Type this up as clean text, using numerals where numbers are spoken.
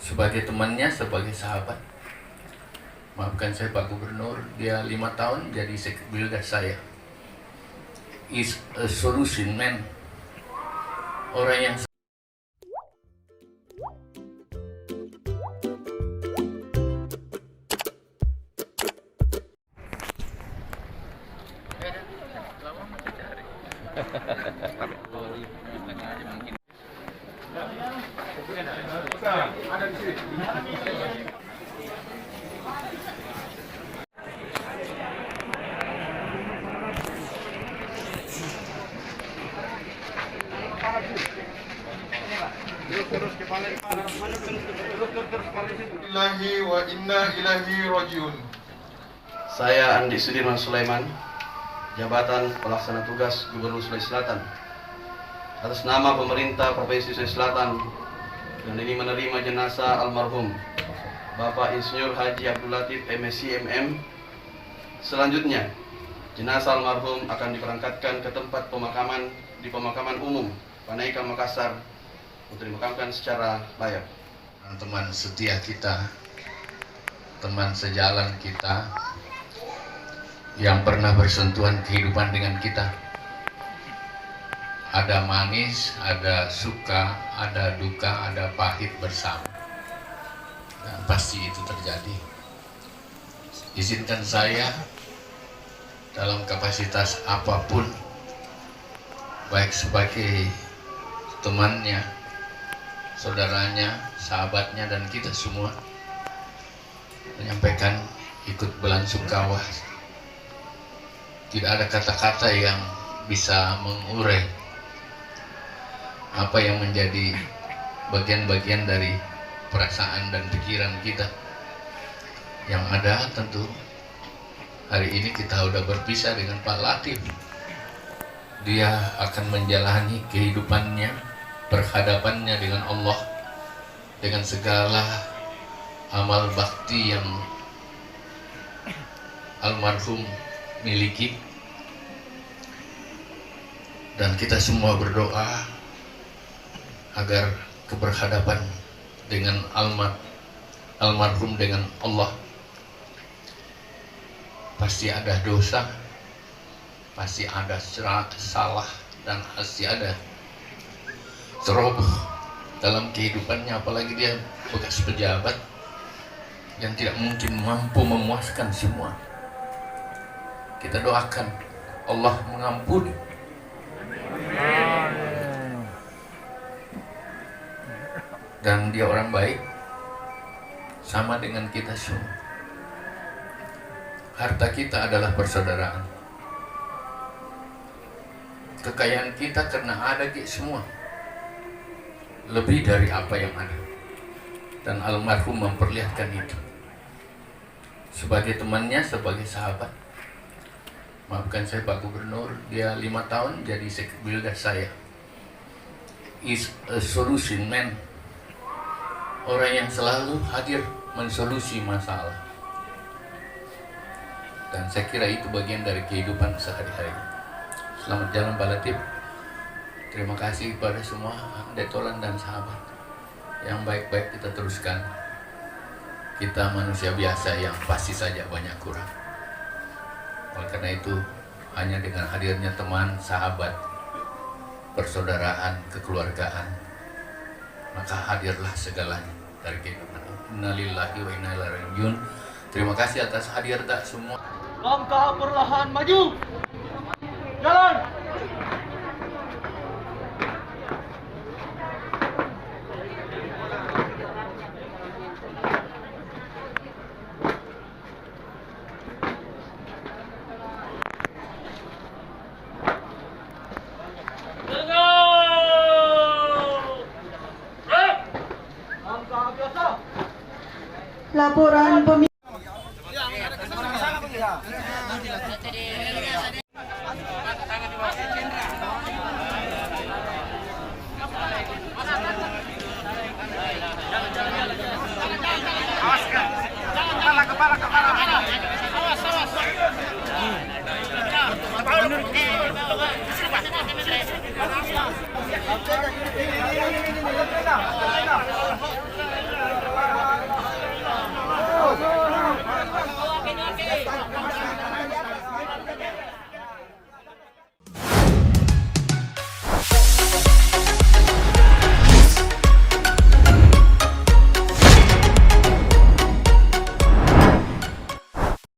sebagai temannya, sebagai sahabat. Maafkan saya Pak Gubernur, dia 5 tahun jadi sekbildas saya. Is a solution man. Orang yang Lillahi wa inna ilaihi rajiun. Saya Andi Sudirman Sulaiman, jabatan pelaksana tugas Gubernur Sulawesi Selatan. Atas nama pemerintah Provinsi Sulawesi Selatan, dan ini menerima jenazah almarhum Bapak Insinyur Haji Abdul Latif MSc MM. Selanjutnya, jenazah almarhum akan diberangkatkan ke tempat pemakaman di pemakaman umum Panaikan Makassar untuk dimakamkan secara layak. teman setia kita, teman sejalan kita, yang pernah bersentuhan kehidupan dengan kita. Ada manis, ada suka, ada duka, ada pahit bersama. Dan pasti itu terjadi. Izinkan saya dalam kapasitas apapun, baik sebagai temannya, saudaranya, sahabatnya, dan kita semua, menyampaikan ikut belasungkawa. Tidak ada kata-kata yang bisa mengurai apa yang menjadi bagian-bagian dari perasaan dan pikiran kita. Yang ada tentu hari ini kita sudah berpisah dengan Pak Latif. Dia akan menjalani kehidupannya, berhadapannya dengan Allah, dengan segala amal bakti yang almarhum miliki. Dan kita semua berdoa agar keberhadapan dengan almarhum dengan Allah. Pasti ada dosa, pasti ada salah, dan pasti ada ceroboh dalam kehidupannya, apalagi dia bekas pejabat yang tidak mungkin mampu memuaskan semua. Kita doakan Allah mengampuni. Dan dia orang baik, sama dengan kita semua. Harta kita adalah persaudaraan. Kekayaan kita karena ada semua, lebih dari apa yang ada. Dan almarhum memperlihatkan itu. Sebagai temannya, sebagai sahabat. Maafkan saya Pak Gubernur, dia 5 tahun jadi sekbildas saya. Is a solution man. Orang yang selalu hadir mensolusi masalah. Dan saya kira itu bagian dari kehidupan sehari-hari. Selamat jalan Pak Latif. Terima kasih kepada semua detolan dan sahabat. Yang baik-baik kita teruskan. Kita manusia biasa yang pasti saja banyak kurang. Oleh karena itu, hanya dengan hadirnya teman, sahabat, persaudaraan, kekeluargaan, maka hadirlah segalanya dari kehidupan. Innalillahi wa inna ilaihi rajiun. Terima kasih atas hadir tak semua. Langkah perlahan maju. Jalan. Laporan pemilu